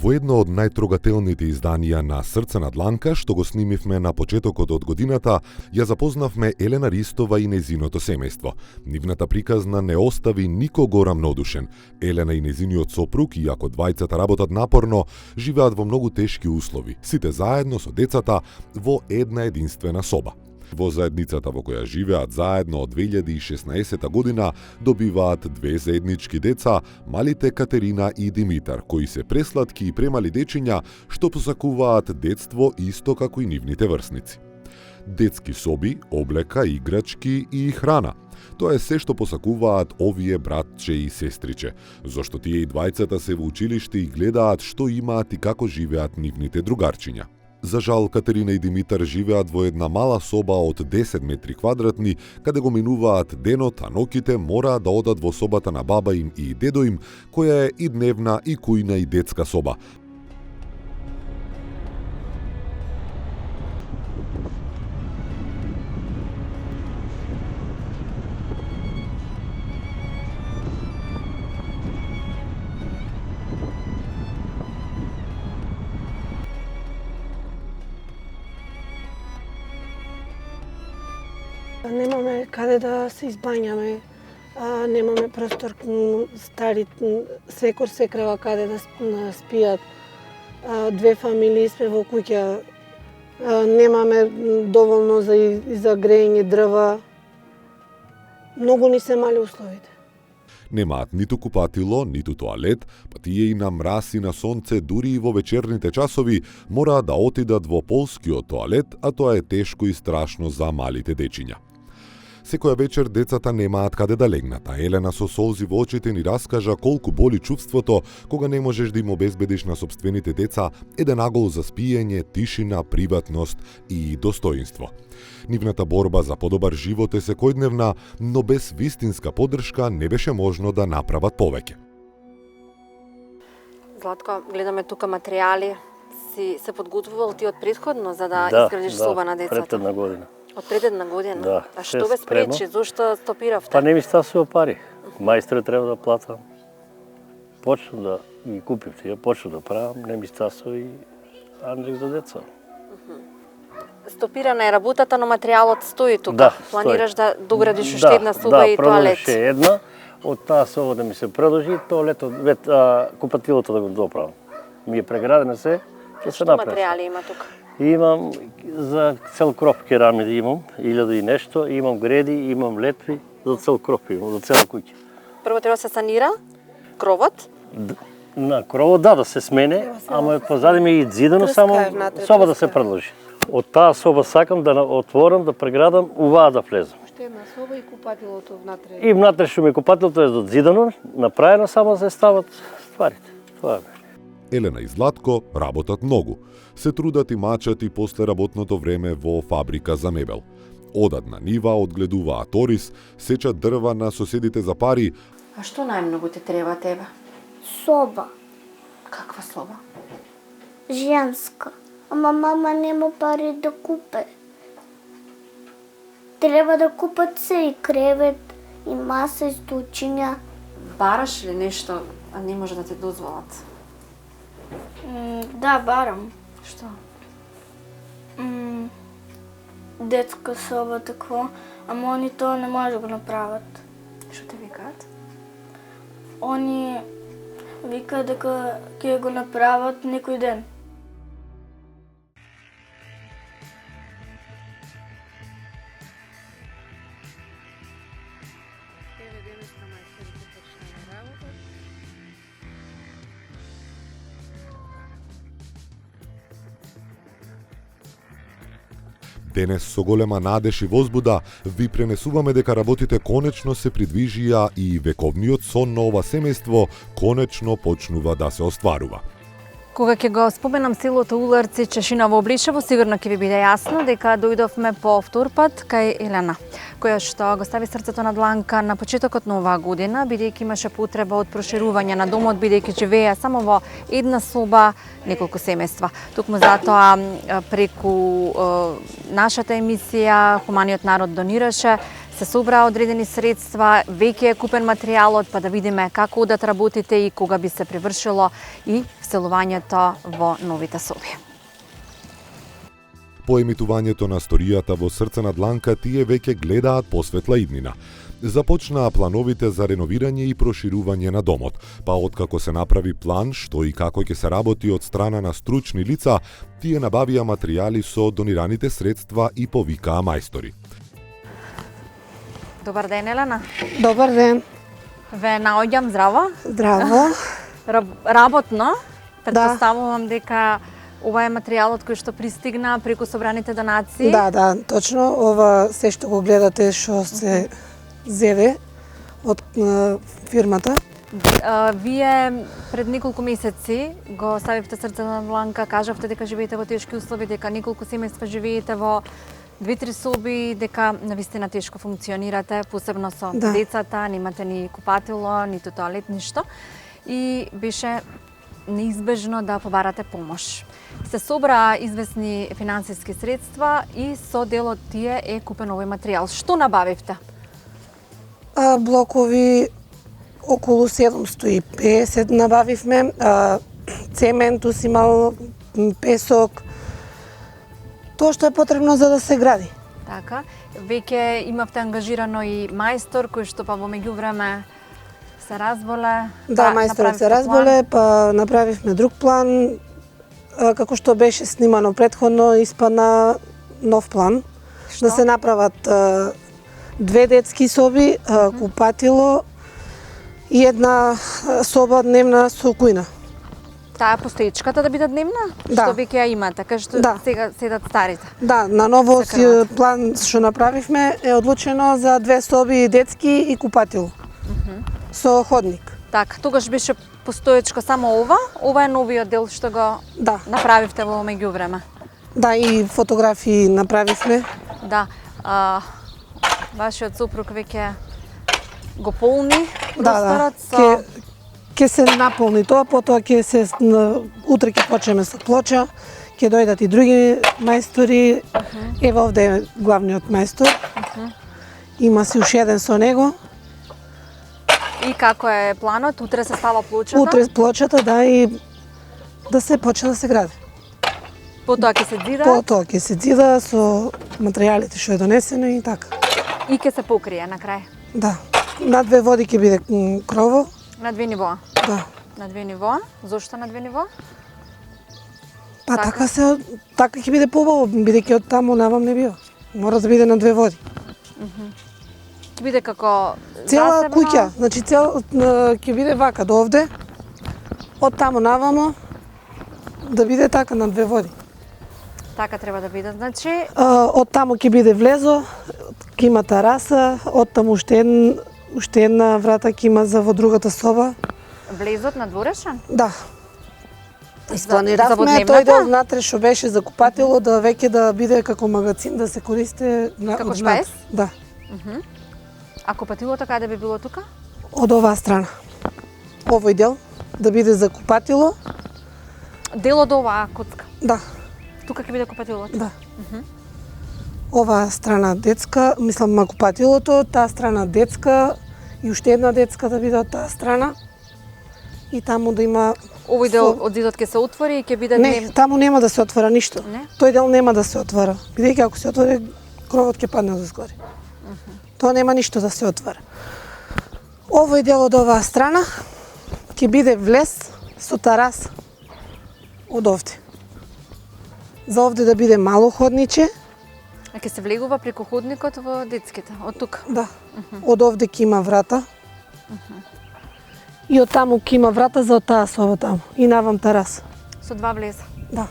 Во едно од најтрогателните изданија на Срце на дланка, што го снимивме на почетокот од годината, ја запознавме Елена Ристова и нејзиното семејство. Нивната приказна не остави никого рамнодушен. Елена и нејзиниот сопруг, иако двајцата работат напорно, живеат во многу тешки услови, сите заедно со децата во една единствена соба. Во заедницата во која живеат заедно од 2016 година добиваат две заеднички деца, малите Катерина и Димитар, кои се пресладки и премали дечиња што посакуваат детство исто како и нивните врсници. Детски соби, облека, играчки и храна. Тоа е се што посакуваат овие братче и сестриче, зашто тие и двајцата се во училиште и гледаат што имаат и како живеат нивните другарчиња. За жал, Катерина и Димитар живеат во една мала соба од 10 метри квадратни, каде го минуваат денот, а ноќите мораат да одат во собата на баба им и дедо им, која е и дневна, и кујна, и детска соба. Немаме каде да се избањаме, немаме простор, стари секор секрева каде да спијат. Две фамилии сме во куќа, немаме доволно за грејење дрва. Многу ни се мали условите. Немаат ниту купатило, ниту тоалет, па тие и на мраз и на сонце, дури и во вечерните часови, мораат да отидат во полскиот тоалет, а тоа е тешко и страшно за малите дечиња. Секоја вечер децата немаат каде да легнат, а Елена со солзи во очите ни раскажа колку боли чувството кога не можеш да им обезбедиш на сопствените деца еден агол за спиење, тишина, приватност и достоинство. Нивната борба за подобар живот е секојдневна, но без вистинска поддршка не беше можно да направат повеќе. Златко, гледаме тука материјали. Си се подготвувал ти од претходно за да изградиш соба на децата? Да, пред една година. Од пред една година? Да. А што ве спречи? Зошто стопиравте? Па не ми стасува пари. Мајстор треба да платам. Почнав да ги купив тие, почнав да правам, не ми стасува и Андрек за деца. Стопирана е работата, но материјалот стои тука. Да, планираш да доградиш уште една соба и тоалет? Да, една. Од таа соба да ми се продолжи, тоалетот, купатилото да го доправам. Ми е преградено се, ќе се направи. Што материјали има тука? Имам за цел кроп керамиди имам, 1000 и нешто, имам греди, имам летви, за цел кроп имам, за цела куќа. Прво треба се санира кровот? На кровот да се смене, ама позади ми и зидано само соба да се продолжи. Од таа соба сакам да отворам, да преградам, уваа да влезам. Уште една соба и купатилото внатре. И внатре што ми купатилото е зидано, направено само да се стават стварите. Тоа е. Елена и Златко работат многу. Се трудат и мачат и после работното време во фабрика за мебел. Одат на нива, одгледуваат орис, сечат дрва на соседите за пари. А што најмногу ти треба тебе? Соба. Каква соба? Женска. Ама мама нема пари да купе. Треба да купат се и кревет, и маса, и стучиња. Бараш ли нешто, а не може да ти дозволат? Да, барам. Што? Детска соба такво, ама они тоа не може да го направат. Што те викаат? Они викаат дека ќе го направат некој ден. Денес со голема надеж и возбуда ви пренесуваме дека работите конечно се придвижија и вековниот сон на ова семејство конечно почнува да се остварува. Кога ќе го споменам селото Уларци, Чешина во Облишево, сигурно ќе ви биде јасно дека дојдовме по втор пат кај Елена, која што го стави срцето на дланка на почетокот на оваа година, бидејќи имаше потреба од проширување на домот, бидејќи живееа само во една соба неколку семејства. Токму затоа преку нашата емисија Хуманиот народ донираше се собраа одредени средства, веќе е купен материјалот, па да видиме како одат работите и кога би се привршило и вселувањето во новите соби. По емитувањето на сторијата во Срце на дланка, тие веќе гледаат посветла иднина. Започнаа плановите за реновирање и проширување на домот, па откако се направи план што и како ќе се работи од страна на стручни лица, тие набавија материјали со донираните средства и повикаа мајстори. Добар ден, Елена. Добар ден. Ве наоѓам здраво. Здраво. Работно. Претпоставувам дека ова е материјалот кој што пристигна преку собраните донации. Да, точно. Ова се што го гледате што се зеде од фирмата. Вие пред неколку месеци го ставивте Срце на дланка, кажавте дека живеете во тешки услови, дека неколку семејства живеете во 2-3 соби, дека навистина тешко функционирате, посебно со децата, немате ни купатило, ниту тоалет, ништо. И беше неизбежно да побарате помош. Се собраа известни финансиски средства и со дел од тие е купен овој материјал. Што набавивте? Блокови околу 750 набавивме, цементус имал, песок, тоа што е потребно за да се гради. Така, веќе имавте ангажирано и мајстор кој што па во меѓувреме се разболе. Да, мајсторот се разболе, па направивме друг план. Како што беше снимано претходно, испадна нов план. Што? Да се направат 2 детски соби, купатило и една соба дневна со кујна. Таа постоечката да биде дневна? Да. Што веќе ја има, така што сега седат старите. Да, на ново план што направивме е одлучено за 2 соби детски и купатило. Со ходник. Така, тогаш беше постоечка само ова е новиот дел што го направивте во меѓувреме. Да, и фотографии направивме. Да, вашиот супруг веќе го полни просторот со... Ќе се наполни тоа, потоа ќе се утре ќе почнеме со плоча, ќе дојдат и други мајстори. Ева овде е главниот мајстор. Има си уште еден со него. И како е планот? Утре се става плочата? Утре плочата, да, и да се почне да се гради. Потоа ќе се ѕида? Потоа ќе се ձида со материјалите што е донесено и така. И ќе се покрие на крај? Да. На 2 води ќе биде крово. На 2 нивоа? Да. На 2 нивоа? Зошто на 2 нивоа? Па така ќе биде побаво, бидејќи од таму навам не бива. Мора да биде на 2 води. Ќе биде како цела засебно... куќа, значи ќе биде вака до овде. Од таму навамо да биде така на 2 води. Така треба да биде, значи... Од таму ќе биде влезо, ќе има тараса, од таму уште една врата ќе има за во другата соба. Влезот на дворешен? Да. Испланиравме тој дел внатре што беше за купатило да веќе да биде како магазин, да се користи како шпаес? Да. А купатилото каде би било тука? Од оваа страна. Овој дел да биде за купатило. Дел од оваа коцка? Да. Тука ќе биде купатилото? Да. Оваа страна детска, мислам купатилото, таа страна детска и уште една детска да биде од таа страна. И таму да има... Овој дел од зидот ќе се отвори и ќе биде... Не, таму нема да се отвора ништо. Не? Тој дел нема да се отвора. Бидејќи ако се отвори, кровот ќе падне од згори. Тоа нема ништо да се отвора. Овој дел од оваа страна ќе биде влез со тарас од овде. За овде да биде мало ходниче. А ќе се влегува преку ходникот во детските, од тука? Да. Од овде ќе има врата. И од таму ќе има врата за од таа соба таму. И навам тарас. Со 2 влеза? Да.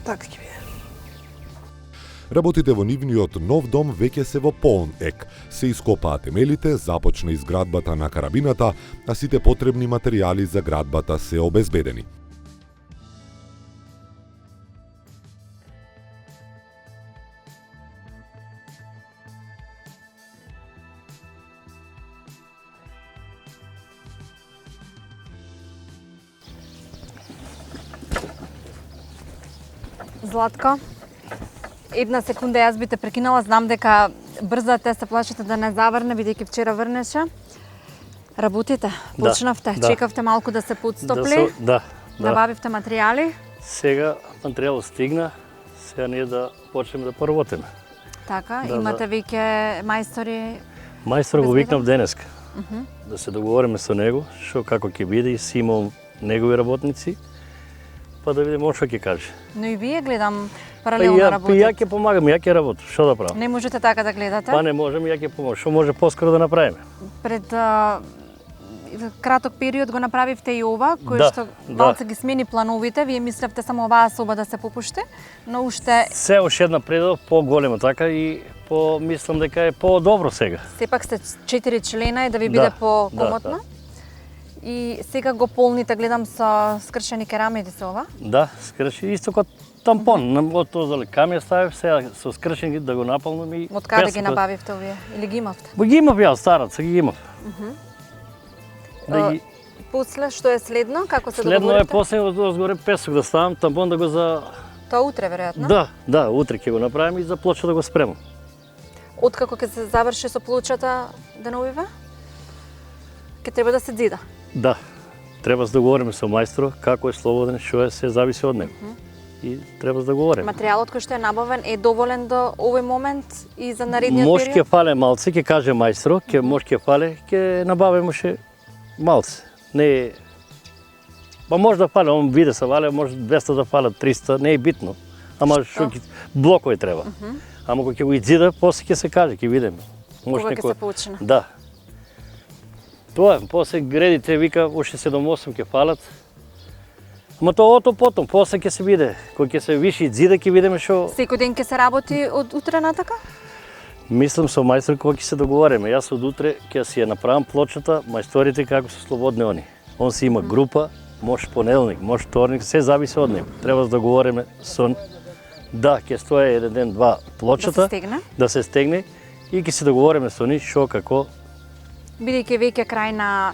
Така ќе биде. Работите во нивниот нов дом веќе се во полн ек. Се ископаа темелите, започна изградбата на карабината, а сите потребни материјали за градбата се обезбедени. Златко, една секунда јас би те прекинала, знам дека брзате, се плашите да не заврне, бидејќи вчера врнеше. Работите, почнавте, чекавте малку да се подстопли. Да. Набавивте материјали. Сега материјалот стигна, сега ние да почнеме да поработиме. Така, имате веќе мајстори? Мајстор го викнав денеска. Да се договориме со него, што како ќе биде и си имам негови работници, па да видиме што ќе каже. Но и вие гледам паралелно работите. Ја ќе помагам, ја ќе работам, што да правам? Не можете така да гледате? Па не можем, ја ќе помагам. Што може поскоро да направиме? Пред краток период го направивте и ова, кој што малце ги смени плановите, вие мислевте само оваа соба да се попушти, но уште... Се уште една предел, по-голема така и мислам дека е по-добро сега. Сепак сте 4 члена и да ви биде по-комотно. И сега го полните, гледам со скршени керамиди со ова? Да, скршени, исто како тампон, од тоа за камија ставив, сега со скршени да го наполнам и... Од каде ги набавивте овие? Или ги имавте? Ги имав ја, стараца ги имав. После, што е следно? Како се договорите? Следно е после одгоре песок да ставам, тампон да го за... Тоа утре, веројатно? Да, утре ќе го направим и за плоча да го спремам. Откако ќе се заврши со плочата деновиве? Ќе треба да се зида? Да, треба да договориме со мајстро како е слободен, што е, се зависи од него. И треба да договориме. Материјалот кој што е набавен е доволен до овој момент и за наредниот период? период? Може ќе фале малце, ќе каже мајстро, може ќе фале, ќе набавиме ше малце. Не па може да фале, он виде се вале, може 200 да фале, 300, не е битно. Ама што блокови треба. Ама кога ќе го изида, после ќе се каже, ќе видиме. Кога ќе се почне? Да. Тоа е, после гредите вика уште 7-8 ќе фалат. Ама тоа потом, после ќе се види, кога ќе се виши зида ќе видиме што. Секој ден ќе се работи од утре натака? Мислам со мајстор кога ќе се договориме. Јас од утре ќе си ја направам плочата, мајсторите како се слободни они. Он си има група, може понеделник, може вторник, се зависи од него. Треба да договориме со да ќе стои еден ден, два плочата, да се стегне и ќе се договориме со нив што како. Бидејќи веќе крај на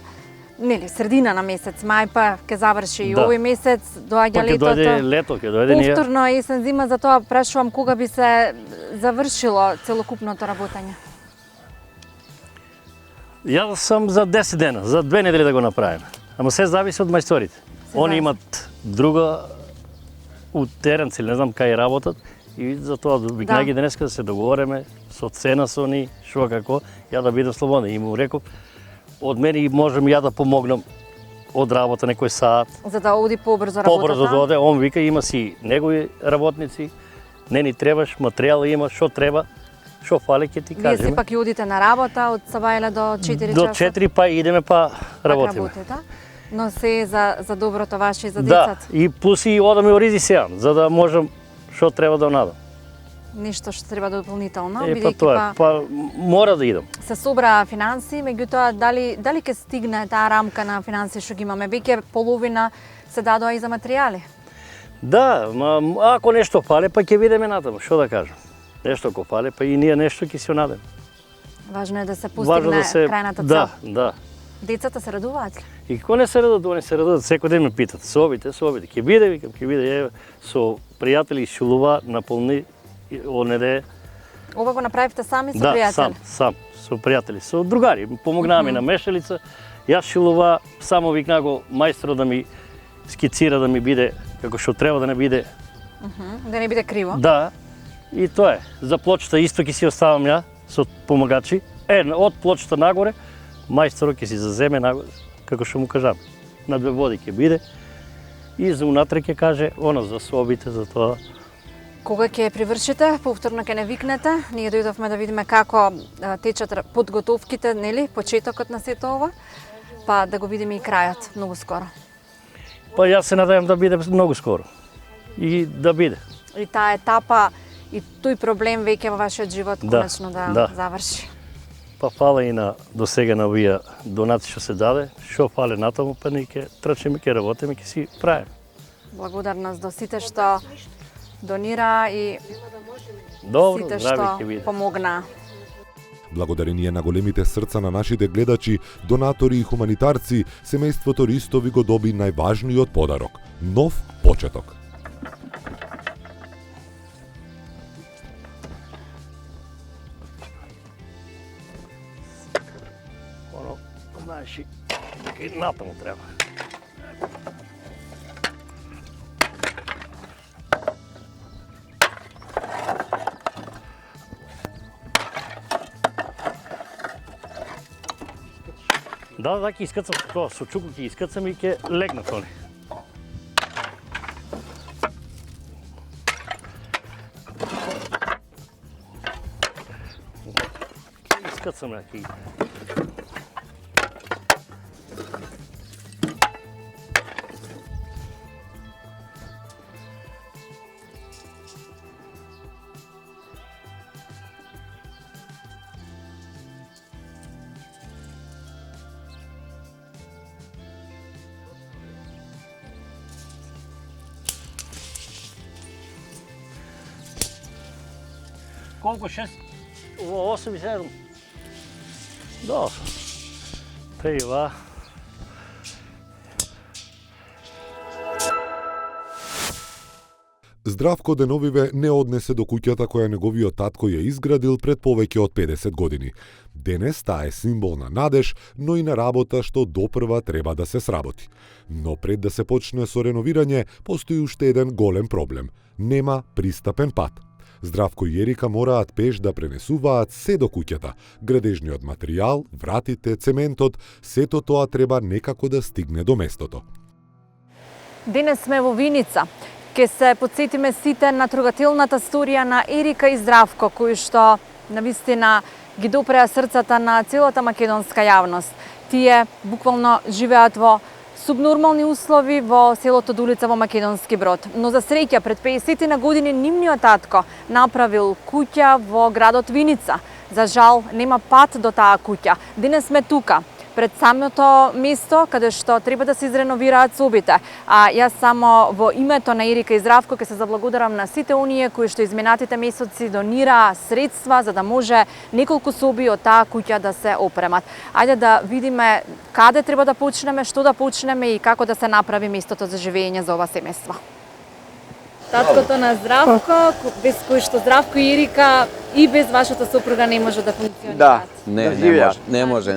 средина на месец мај, па ќе заврши и овој месец, доаѓа летото. Ќе дојде лето, ќе дојде ние. Повторно есен зима, затоа прашувам кога би се завршило целокупното работење. Јас сум за 10 дена, за 2 недели да го направиме. Ама се зависи од мајсторите. Они имат друга утеренци, не знам кај работат и затоа викнаги денеска да се договориме со цена со ни, што како, ја да бидам слободен. И му реков, од мене и можем ја да помогнам од работа некој саат. За да оди побрзо работата? Побрзо да оде, он вика има си негови работници, не ни требаш, материјал има, што треба, што фали ќе ти кажеме. Вие сепак и одите на работа од сабајле до 4 часа? До 4 па идеме па работиме. Но се за доброто ваше и за децата. Да, и плюс и одаме оризи сејан, за да можам што треба да надам. Нешто што треба дополнително, бидејќи па мора да идам. Се собра финанси, меѓутоа дали ќе стигне таа рамка на финанси што ги имаме? Веќе половина се дадоа и за материјали. Да, ако нешто фале, па ќе видиме натаму, што да кажам. Нешто ако фале, па и ние нешто ќе си надеме. Важно е да се постигне крајната цел. Да. Децата се радуваат ли? И како не се радуваат, они се радуваат, секој ден ме питат, собите, ќе биде, викам, ќе биде, со пријатели шулува, наполни, онеде. Ова го направивте сами со пријатели? Да, сам, со пријатели, со другари, помогнаме на мешалица, јас шулува, само викна го мајстро да ми скицира, да ми биде, како што треба да не биде. Да не биде криво? Да, и тоа е. За плочата исто ќе си оставам ја, со помагачи. Од плочата нагоре, мајсторот ќе си заземе како што му кажам. На 2 води ќе биде и за унатре ќе каже оно за собите, за тоа. Кога ќе привршите, повторно ќе не викнете. Ние дојдовме да видиме како течат подготовките, нели, почетокот на сето ова, па да го видиме и крајот многу скоро. Па јас се надевам да биде многу скоро. И да биде. И таа етапа и тој проблем веќе во вашиот живот конечно да заврши. Па фала и до сега на овие донации што се даде, што фале натаму, па ние ќе трчиме, ќе работиме, ќе си правиме. Благодарност до сите што донира и сите што помогна. Благодарение на големите срца на нашите гледачи, донатори и хуманитарци, семејството Ристови го доби најважниот подарок – нов почеток. знаеш и натаму треба. Да, ќе искацам тоа, со чуку ќе искацам и ќе легнат они. Ќе искацам ќе. Колку 6? 8 и 7. Да. Пејва. Здравко деновиве не однесе до куќата која неговиот татко ја изградил пред повеќе од 50 години. Денес таа е символ на надеж, но и на работа што допрва треба да се сработи. Но пред да се почне со реновирање, постои уште еден голем проблем. Нема пристапен пат. Здравко и Ерика мораат пеш да пренесуваат се до куќата. Градежниот материјал, вратите, цементот, сето тоа треба некако да стигне до местото. Денес сме во Виница. Ке се подсетиме сите на трогателната сторија на Ерика и Здравко, кои што навистина ги допреа срцата на целата македонска јавност. Тие буквално живеат во субнормални услови во селото Дулица во Македонски Брод. Но за среќа пред 50 на години нивниот татко направил куќа во градот Виница. За жал нема пат до таа куќа. Денес сме тука, пред самото место каде што треба да се изреновираат собите. А јас само во името на Ерика и Здравко ќе се заблагодарам на сите оние кои што изминатите месеци донираа средства за да може неколку соби од таа куќа да се опремат. Ајде да видиме каде треба да почнеме, што да почнеме и како да се направи местото за живење за ова семејство. Таткото на Здравко, без кој што Здравко и Ерика и без вашата сопруга не може да функционираат. Да, Не може.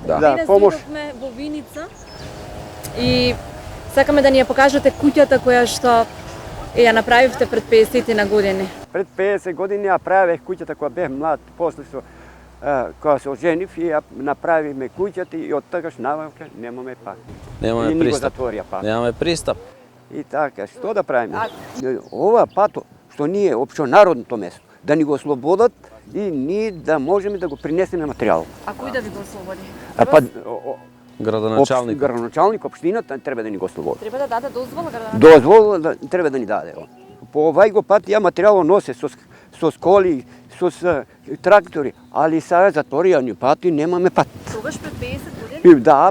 Да, Денес помош. дојдовме во Виница и сакаме да ни ја покажете куќата која што ја направивте пред 50 на години. Пред 50 години ја правех куќата кога бев млад, после со кога се оженив и ја направивме куќата и од тогаш навамка немаме пат. Немаме И ни го пристап. затворија пат. Немаме пристап. И така, што да правиме? Ова пато што ние општонародното место, да ни го ослободат и ние да можеме да го принесеме материјал. А кој да ви го ослободи? Градоначалник. Градоначалник, општината треба да ни го ослободи. Треба да даде дозвола Дозвола да треба да ни даде. По овај го пат ја материјал носе со сколи, со трактори, али сега затворија ни пат и немаме пат. Тогаш пред 50 години? Да,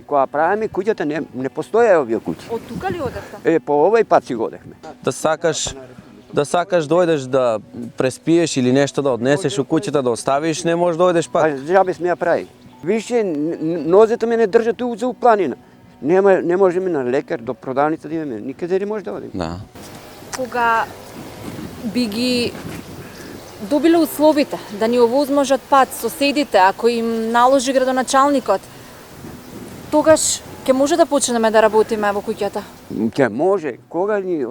кога правиме куќата не постоја овие куќи. Од тука ли одевте? По овај пат си годехме. Да сакаш дојдеш да преспиеш или нешто да однесеш у куќата да оставиш, не можеш да дојдеш А пак. џабе сме ја прави. Више нозете ме не држат за у планина. Не можеме на лекар до продавница да идеме, никаде не може да одиме. Да. Кога би ги добиле условите да ни овозможат пат соседите, ако им наложи градоначалникот, тогаш ќе може да почнеме да работиме во куќата. Ќе може, кога ни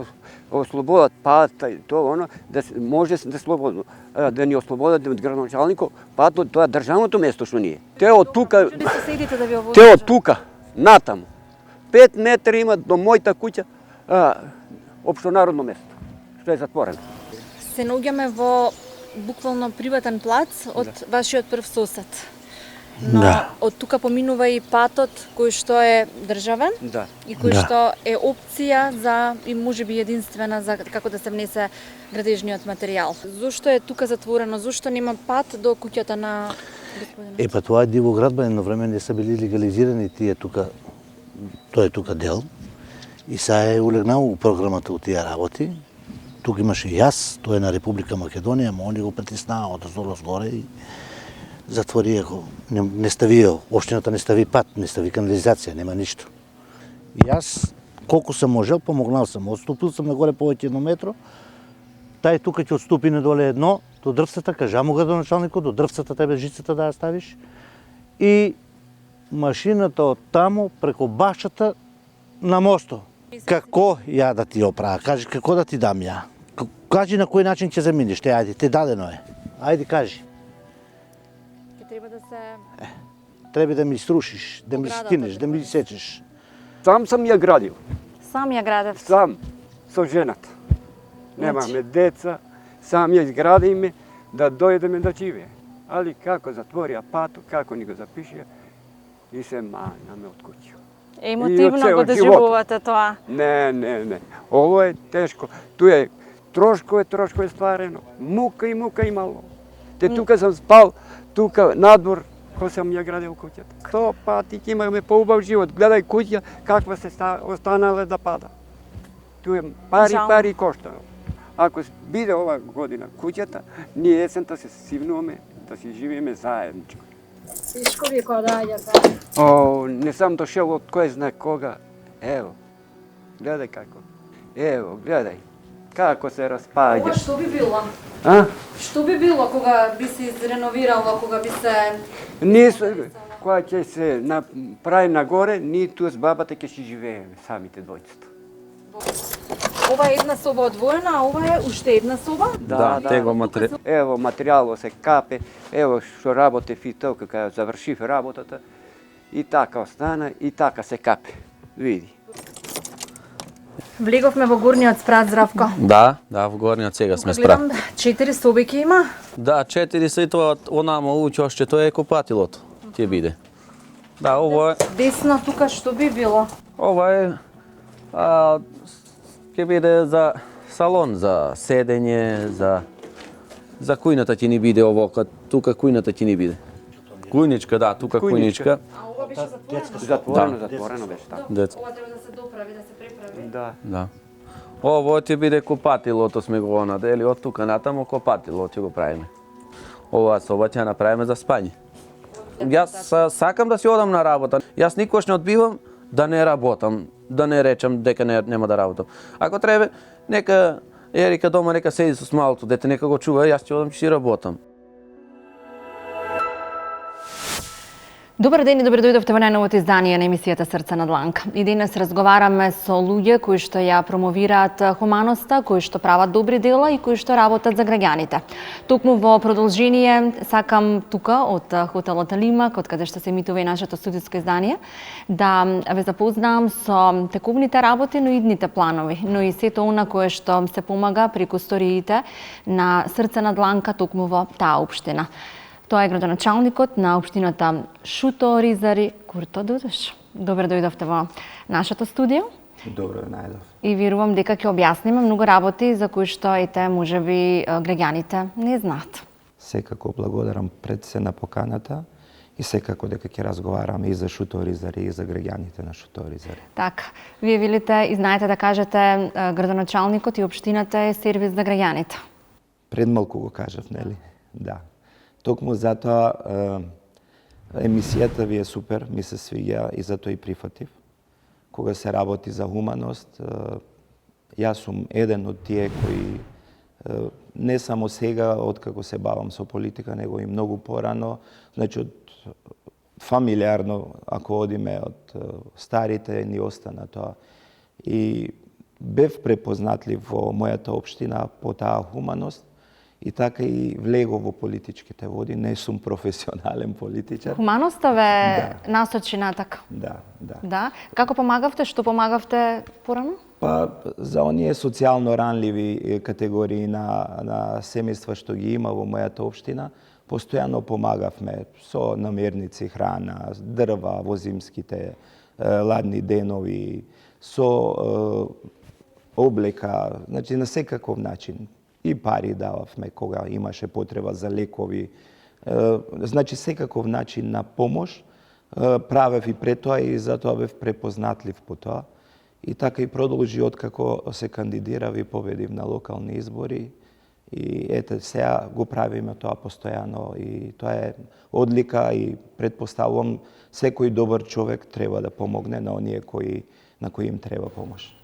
ослободат пат и тоа оно, да може да слободно да ни ослободат од градоначалникот, патот тоа државното место што ние. Те од тука, Може ли соседите да ви овозможат? те од тука натаму 5 метри има до мојата куќа општонародно место што е затворено. Се наоѓаме во буквално приватен плац од вашиот прв сосед. Но од тука поминува и патот кој што е државен Да. и кој што е опција за и можеби единствена за како да се внесе градежниот материјал. Зошто е тука затворено? Зошто нема пат до куќата на господин? Па тоа е диво градба, едно време не се били легализирани тие тука, тоа е тука дел. И сега е улегнал у програмата од тие работи. Тука имаше јас, тоа е на Република Македонија, ма они го притиснаа од долу горе и затворија го. Не стави, општината не стави пат, не стави канализација, нема ништо. И јас, колку сам можел, помогнал сам. Отступил сам нагоре повеќе 1 метро. Тај тука ќе отступи надоле едно, до дрвцата, кажа му градоначалникот, до дрвцата тебе жицата да ја ставиш. И машината од таму преку башата на мостот. Како ја да ти оправа? Кажи како да ти дам ја? Кажи на кој начин ќе заминиш, ајде, те дадено е. Ајде кажи. Ќе треба да се Треба да ми струшиш, да ми скинеш, да ми сечеш. Сам съм ја градил. Сам ја градев. Сам, со жената. Немаме деца, сам ја изградиме да дојдеме да живее. Али како затворија пато, како ни го запишија и се манаме од куќа. Емотивно го доживувате тоа. Не. Ово е тешко. Ту е трошко е стварено. Мука имало. Тука сам спал, тука надвор, кој сам ја градил куќата. 100 пати имаме поубав живот. Гледај куќа каква се останала да пада. Ту е пари коштало. Ако биде ова година куќата, ние есента се сивнуваме да си живееме заедничко. Тешко ви кога доаѓате? О, не сам дошел од кој знае кога. Ево, гледај како. Ево, гледај. Како се распаѓа. Ова што би било? А? Што би било кога би се изреновирало, кога би се... Кога ќе се направи нагоре, ние туа с бабата ќе си живееме, самите двојцата. Ова е една соба одвоена, а ова е уште една соба? Да, tego материјал. Ево, материјало се капе, ево што работев и тоа, кога завршив работата, и така остана, и така се капе. Види. Влеговме во горниот спрат, Здравко. Да, во горниот сега сме спрат. Гледам, 4 соби ќе има. Да, 4 се и тоа онамо уќе още тоа е купатилото. Ќе биде. Да, ово е... Десно тука што би било? Ова е... ќе биде за салон, за седење, за кујната ќе ни биде ово, тука кујната ќе ни биде. Кујничка, да, тука кујничка. А ова беше затворено? Затворено беше така. Ова треба да се доправи, да се преправи. Да. Ово ќе биде купатилото, сме го надели, од тука натаму купатило ќе го правиме. Ова соба ќе направиме за спање. Јас сакам да си одам на работа. Јас никош не одбивам да не работам, да не речам дека нема да работам. Ако треба, нека Ерика дома, нека седи со малото дете, нека го чува, јас ќе одам ќе си работам. Добар ден и добре дојдовте во најновото издание на емисијата Срца на дланка. И денес разговараме со луѓе кои што ја промовираат хуманоста, кои што прават добри дела и кои што работат за граѓаните. Токму во продолжение сакам тука од хотелот Лимак, од каде што се емитува и нашето студиско издание, да ве запознаам со тековните работи, но и идните планови, но и сето она кое што се помага преку сториите на Срца на дланка токму во таа општина. Тоа е градоначалникот на општината Шуто Оризари, Курто Дудош. Добре дојдовте во нашето студио. Добро најдов. И верувам дека ќе објасниме многу работи за кои што ете можеби граѓаните не знаат. Секако благодарам пред се на поканата и секако дека ќе разговараме и за Шуто Оризари и за граѓаните на Шуто Оризари. Така, вие велите и знаете да кажете градоначалникот и општината е сервис за граѓаните. Пред малку го кажав, нели? Да. Токму затоа емисијата ви е супер, ми се свиѓа и затоа и прифатив. Кога се работи за хуманост, јас сум еден од тие кои не само сега, откако се бавам со политика, него и многу порано, значи од фамилиарно, ако одиме од старите, ни остана тоа. И бев препознатлив во мојата општина по таа хуманост, и така и влегов во политичките води, не сум професионален политичар. Хуманоста ве насочи натака. Да. Како помагавте, што помагавте порано? Па за оние социјално ранливи категории на семејства што ги има во мојата општина, постојано помагавме со намерници, храна, дрва во зимските ладни денови, со облека, значи на секаков начин. И пари дававме кога имаше потреба за лекови. Значи секаков начин на помош правев и пред тоа и затоа бев препознатлив по тоа. И така и продолжи откако се кандидирав и победив на локални избори. И ете, сега го правиме тоа постојано и тоа е одлика и предпоставувам секој добар човек треба да помогне на оние на кои им треба помош.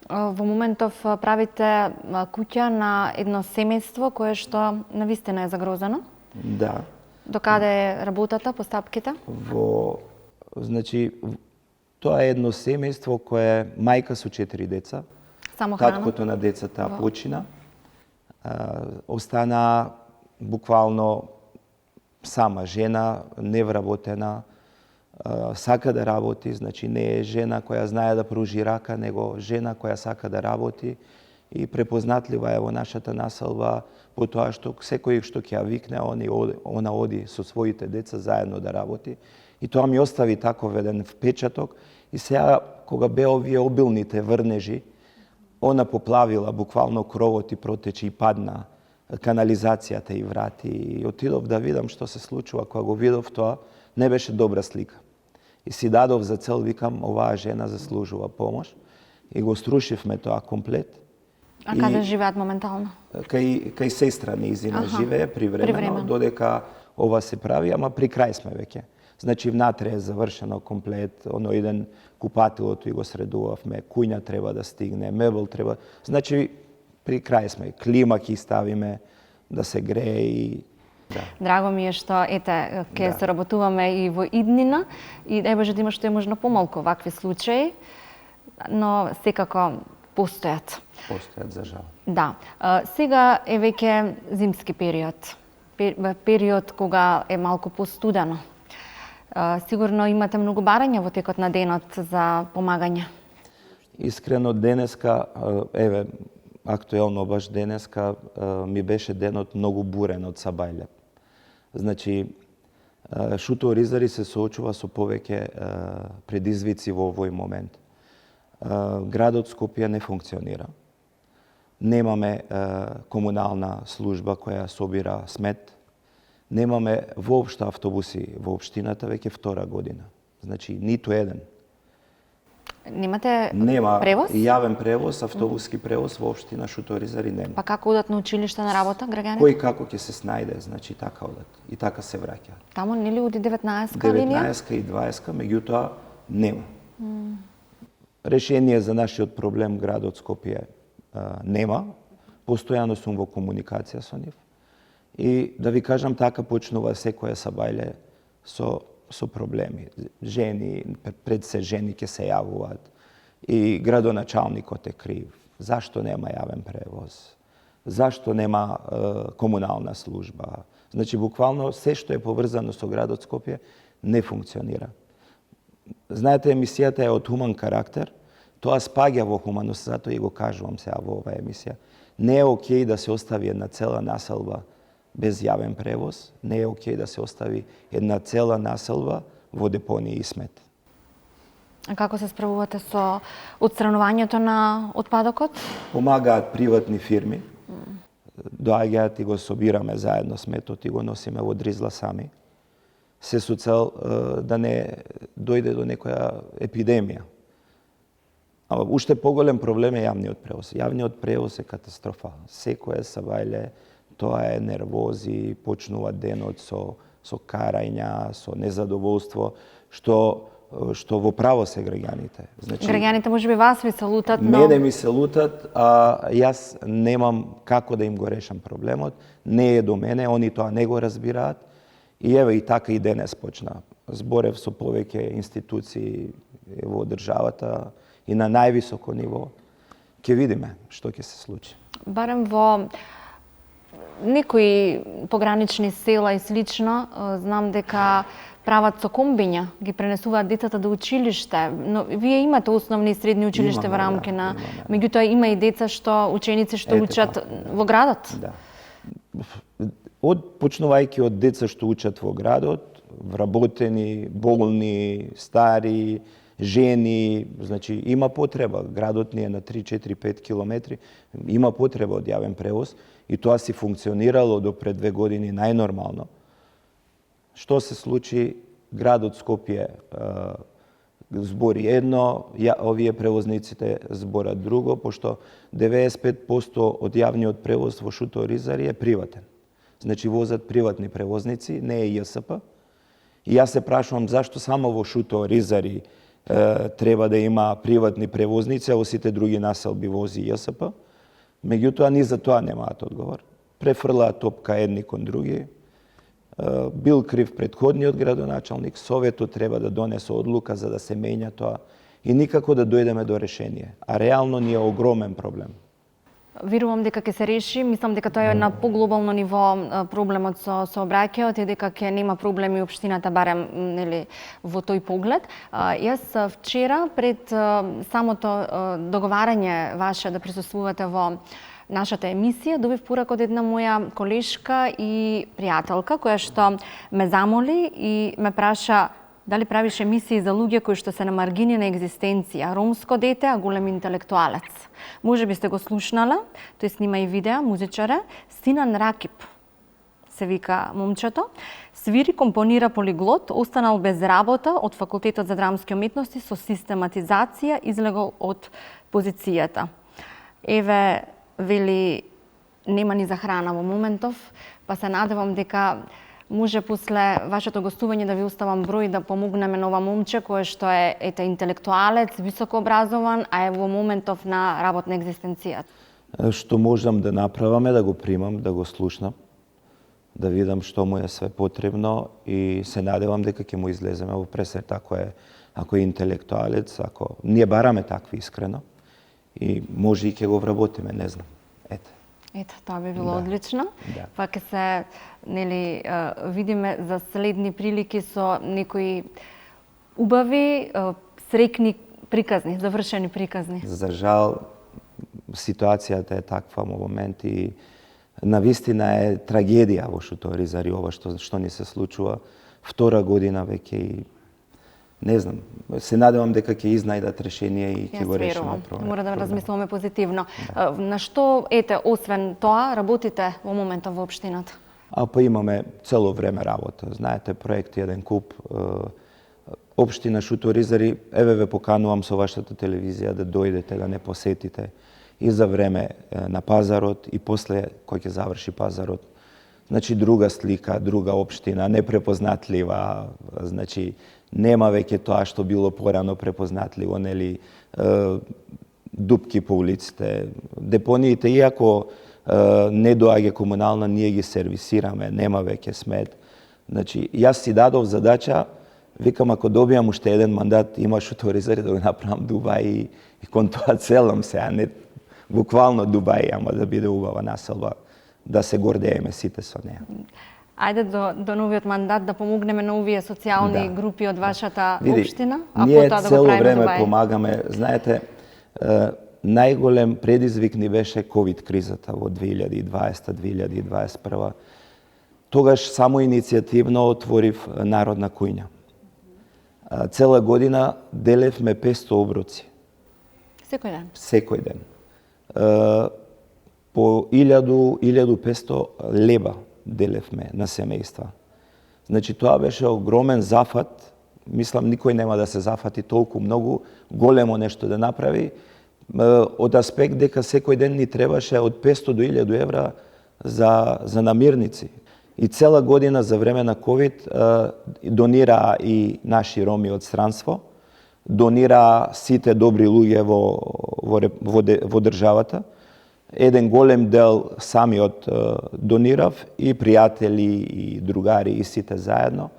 Во моментов правите куќа на едно семејство кое што навистина е загрозено? Да. Докаде е работата, постапките? Во Значи, тоа е едно семејство кое мајка со 4 деца. Само храна? Таткото на децата почина. Остана буквално сама жена, невработена, сака да работи, значи не е жена која знае да пружи рака, него жена која сака да работи и препознатлива е во нашата населба по тоа што секој што ќе ја викне, она оди со своите деца заедно да работи. И тоа ми остави таков еден впечаток. И сега, кога беа овие обилните врнежи, она поплавила буквално кровот и протече и падна, канализацијата и врати. И отидов да видам што се случува. Кога го видов тоа, не беше добра слика. И си дадов за цел, викам, оваа жена заслужува помош. И го струшивме тоа комплет. А каде живеат моментално? Кај сестра нејзина живее привремено, додека ова се прави, ама при крај сме веќе. Значи, внатре е завршено комплет, оној ден купателото и го средувавме, куња треба да стигне, мебел треба. Значи, при крај сме, клима ќе ставиме да се грее и... Да. Драго ми е што, ете, ќе се работуваме и во иднина и не може да има што е можно помалку вакви случаи, но секако постојат. Постојат, за жал. Да. Сега е веќе зимски период. Период кога е малку постудено. Сигурно имате многу барања во текот на денот за помагање. Искрено, денеска, еве, актуелно баш денеска, ми беше денот многу бурен од Сабајле. Значи, Шуто Оризари се соочува со повеќе предизвици во овој момент. Градот Скопје не функционира. Немаме комунална служба која собира смет. Немаме воопшто автобуси во општината веќе 2 година. Значи, ниту еден. Немате Нема превоз? Јавен превоз, автобуски превоз во општина Шуто Оризари нема. Па како одат на училиште на работа граѓаните? Кој како ќе се снајде, значи така одат и така се враќаат. Таму нели оди 19-ка линија? 19-ка и 20-ка, меѓутоа нема. Решение за нашиот проблем градот Скопје нема. Постојано сум во комуникација со нив. И да ви кажам, така почнува секоја Сабајле со проблеми. Жени, пред се жени ќе се јавуваат. И градоначалникот е крив. Зашто нема јавен превоз? Зашто нема комунална служба? Значи, буквално се што е поврзано со градот Скопје не функционира. Знаете, емисијата е од хуман карактер. Тоа спаѓа во хуманост, затоа и го кажувам сега во оваа емисија. Не е окей да се остави една цела населба без јавен превоз, не е окей да се остави една цела населба во депонија и смет. А како се справувате со отстранувањето на отпадокот? Помагаат приватни фирми. Доаѓаат и го собираме заедно сметот и го носиме во дризла сами. Се со цел да не дојде до некоја епидемија. А уште поголем проблем е јавниот превоз. Јавниот превоз е катастрофа. Секоја Сабајле, тоа е нервози, почнува денот со карања, со незадоволство, што во право се граѓаните. Значи, граѓаните можеби вас ви се лутат, но... Мене ми се лутат, а јас немам како да им го решам проблемот. Не е до мене, они тоа не го разбираат. И еве и така и денес почна. Зборев со повеќе институции во државата и на највисоко ниво. Ќе видиме што ќе се случи. Барем во некои погранични села и слично, знам дека прават со комбиња, ги пренесуваат децата до училиште, но вие имате основни и средни училиште во рамки на... Меѓутоа има и деца ученици што учат во градот. Да. Почнувајќи од деца што учат во градот, вработени, болни, стари, жени, значи има потреба. Градот ни е на 3-4-5 километри, има потреба од јавен превоз и тоа си функционирало до пред 2 години најнормално. Што се случи? Градот Скопје збори едно, овие превозниците зборат друго, пошто 95% од јавниот превоз во Шуто Оризари е приватен. Значи возат приватни превозници, не е ЈСП. И јас се прашувам зашто само во Шуто Оризари треба да има приватни превозници, а во сите други населби вози ЈСП. Меѓутоа, ни за тоа немаат одговор. Префрлаат топка едни кон други. Бил крив претходниот градоначалник, Советот треба да донесе одлука за да се менја тоа и никако да дојдеме до решение. А реално ни е огромен проблем. Верувам дека ќе се реши, мислам дека тоа е на поглобално ниво проблемот со сообраќајот и дека ќе нема проблеми општината барем нели во тој поглед. Јас вчера пред самото договарање ваше да присуствувате во нашата емисија добив порак од една моја колешка и пријателка која што ме замоли и ме праша дали правиш емисии за луѓе кои што се на маргини на екзистенција, ромско дете, а голем интелектуалец. Може би сте го слушнала, тој снима и видеа, музичар, Синан Ракип се вика момчето. Свири, компонира, полиглот, останал без работа од Факултетот за драмски уметности со систематизација, излегол од позицијата. Еве, вели, нема ни за храна во моментов, па се надевам дека може после вашето гостување да ви оставам број да помогнеме на ова момче кое што е интелектуалец, високо образован, а е во моментов на работна екзистенција. Што можам да направам е да го примам, да го слушнам, да видам што му е све потребно и се надевам дека ќе му излеземе во пресрет ако е интелектуалец, ако ние бараме такви искрено и може и ќе го вработиме, не знам. Ето, тоа би било одлично. Па ќе се видиме за следни прилики со некои убави, среќни приказни, завршени приказни. За жал, ситуацијата е таква во момент и навистина е трагедија во Шуторизари ова што ни се случува. Втора година веќе и не знам, се надевам дека ќе изнајдат решение и ќе го решиме проблемот. Мора да размислуваме позитивно. На што, освен тоа, работите во моментот во општината? Па имаме цело време работа. Знаете, проект Еден куп, општина Шуторизари, еве ве поканувам со вашата телевизија да дојдете, да не посетите и за време на пазарот и после кој ќе заврши пазарот. Значи, друга слика, друга општина, непрепознатлива, значи, нема веќе тоа што било порано препознатливо, нели, дупки по улиците, депониите, иако не доаѓа комунална, ние ги сервисираме, нема веќе смет. Значи, јас си дадов задача, викам, ако добијам уште еден мандат, има Шуторизари да го направам Дубај и кон тоа целам се, а не буквално Дубај, ама да биде убава населба, да се гордееме сите со неа. Ајде до новиот мандат да помогнеме на овие социјални групи од вашата општина, а потоа да го правиме Дубај. Ние цело време помагаме, знаете, најголем предизвик ни беше ковид кризата во 2020-2021. Тогаш само иницијативно отворив Народна кујна. Цела година делевме 500 оброци. Секој ден? Секој ден. По 1000-1500 леба делевме на семејства. Значи, тоа беше огромен зафат. Мислам, никој нема да се зафати толку многу големо нешто да направи, од аспект дека секој ден ни требаше од 500 до 1000 евра за намирници. И цела година за време на ковид донираа и наши роми од странство, донираа сите добри луѓе во државата. Еден голем дел самиот донирав и пријатели и другари и сите заедно.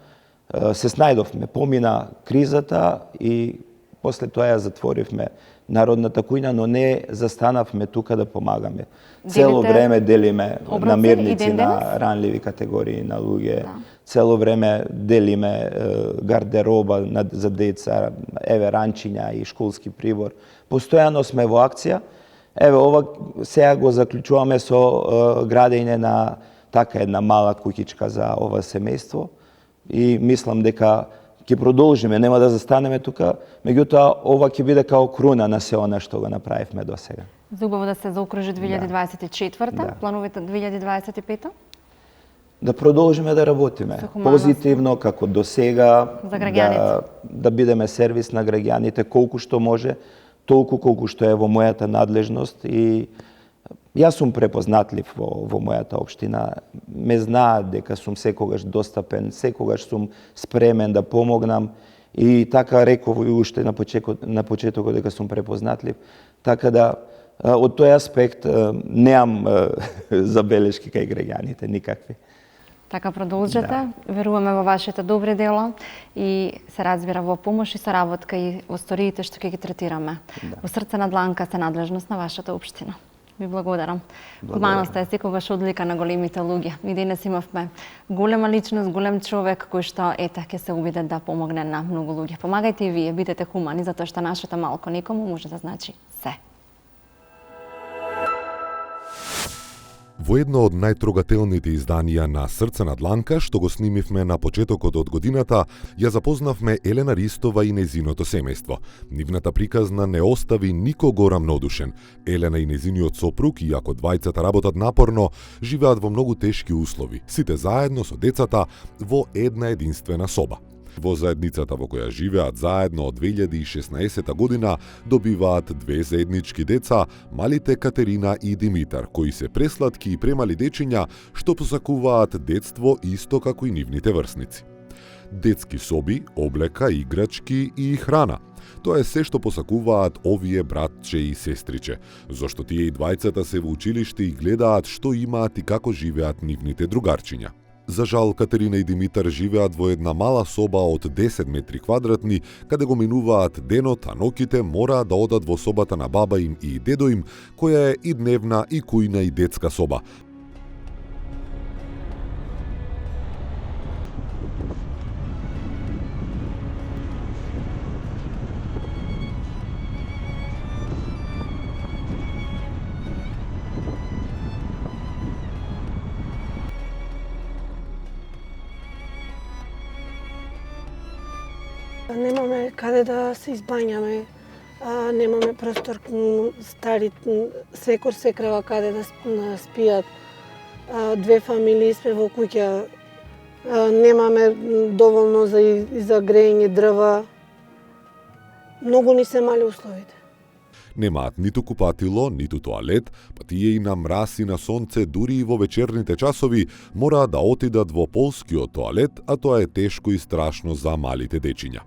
Се снајдовме, помина кризата и после тоа ја затворивме Народната кујна, но не застанавме тука да помагаме. Цело време делиме намирници на ранливи категории на луѓе. Цело време делиме гардероба за деца, еве ранчиња и школски прибор. Постојано сме во акција. Еве, ова сега го заклучуваме со градење на така една мала куќичка за ова семејство и мислам дека ќе продолжиме, нема да застанеме тука, меѓутоа ова ќе биде као круна на се она што го направивме до сега. Убаво да се заокружи 2024-та, плановите 2025-та? Да продолжиме да работиме позитивно, како до сега, да бидеме сервис на граѓаните колку што може, толку колку што е во мојата надлежност и јас сум препознатлив во мојата општина. Ме знаат дека сум секогаш достапен, секогаш сум спремен да помогнам и така реков и уште на почетокот дека сум препознатлив. Така да, од тој аспект немам забелешки кај граѓаните, никакви. Така продолжете, веруваме во вашите добри дела и се разбира во помош и соработка и во сториите што ќе ги третираме. Во Срце на дланка се надлежност на вашата општина. Ви благодарам. Хуманоста е секогаш одлика на големите луѓе. И денес имавме голема личност, голем човек кој што ќе се обиде да помогне на многу луѓе. Помагајте и вие, бидете хумани, затоа што нашето малко некому може да значи се. Во едно од најтрогателните изданија на Срце на дланка, што го снимивме на почетокот од годината, ја запознавме Елена Ристова и незиното семејство. Нивната приказна не остави никого рамнодушен. Елена и незиниот сопруг, иако двајцата работат напорно, живеат во многу тешки услови, сите заедно со децата во една единствена соба. Во заедницата во која живеат заедно од 2016 година добиваат две заеднички деца, малите Катерина и Димитар, кои се пресладки и премали дечиња што посакуваат детство исто како и нивните врсници. Детски соби, облека, играчки и храна. Тоа е се што посакуваат овие братче и сестриче, зашто тие и двајцата се во училиште и гледаат што имаат и како живеат нивните другарчиња. За жал, Катерина и Димитар живеат во една мала соба од 10 метри квадратни, каде го минуваат денот, а ноќите мораат да одат во собата на баба им и дедо им, која е и дневна, и кујна, и детска соба. Немаме каде да се избањаме, немаме простор, стари секор секрева каде да спијат. Две фамилии сме во куќа, немаме доволно за грејење дрва. Многу ни се мали условите. Немаат ниту купатило, ниту тоалет, па тие и на мраз и на сонце, дури и во вечерните часови, мораат да отидат во полскиот тоалет, а тоа е тешко и страшно за малите дечиња.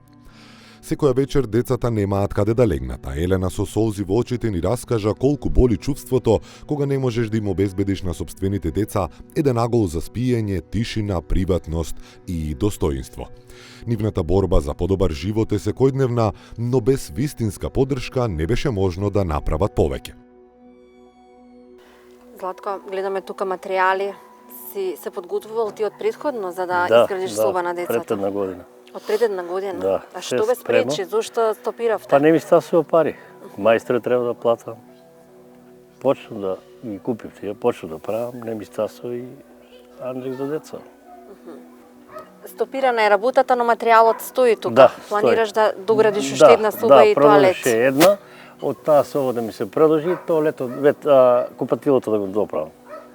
Секоја вечер децата немаат каде да легнат, а Елена со солзи во очите ни раскажа колку боли чувството кога не можеш да им обезбедиш на сопствените деца еден агол за спиење, тишина, приватност и достоинство. Нивната борба за подобар живот е секојдневна, но без вистинска поддршка не беше можно да направат повеќе. Златко, гледаме тука материјали. Си се подготвувал ти од претходно за да изградиш соба на децата? Да, пред една година. Од пред една година? Да. А што ве спречи? Зошто стопиравте? Па не ми стасува пари. Мајстори треба да платам. Почнав да ги купив тие, почнав да правам, не ми стасува и андрек за деца. Стопирана е работата, но материјалот стои тука. Да, планираш да доградиш уште една соба и тоалет? Да, една. Од таа соба да ми се продолжи, тоалетот, купатилото да го доправам.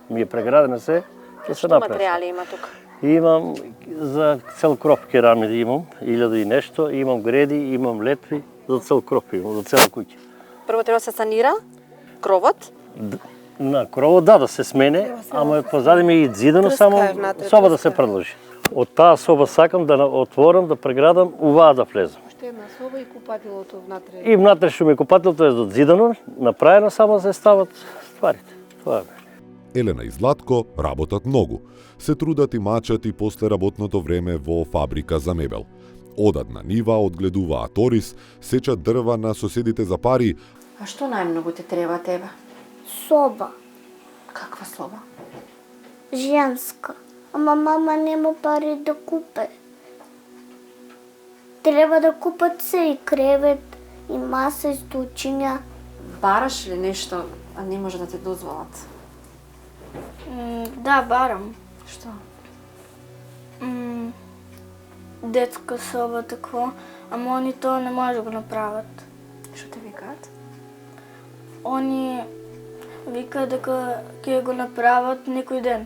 Ми е преградено се, ќе се направи. Што материјали има тука? Имам за цел кроп керамиди имам, 1000 и нешто, имам греди, имам летви, за цел кроп имам, за цела куќа. Прво треба да се санира кровот? На кровот да се смене, ама позади ми и зидено само соба да се продолжи. Од таа соба сакам да отворам, да преградам, уваа да влезам. Уште една соба и купатилото внатре. И внатре што ми купатилото е зидено, направено, само да се стават стварите. Тоа е. Елена и Златко работат многу. Се трудат и мачат и после работното време во фабрика за мебел. Одат на нива, одгледуваат орис, сечат дрва на соседите за пари. А што најмногу ти треба тебе? Соба. Каква соба? Женска. Ама мама нема пари да купе. Треба да купат се и кревет, и маса, и столчиња. Бараш ли нешто, а не може да ти дозволат? Да, барам. Што? Детска соба такво, ама они тоа не може да го направат. Што те викаат? Они викаат дека ќе го направат некој ден.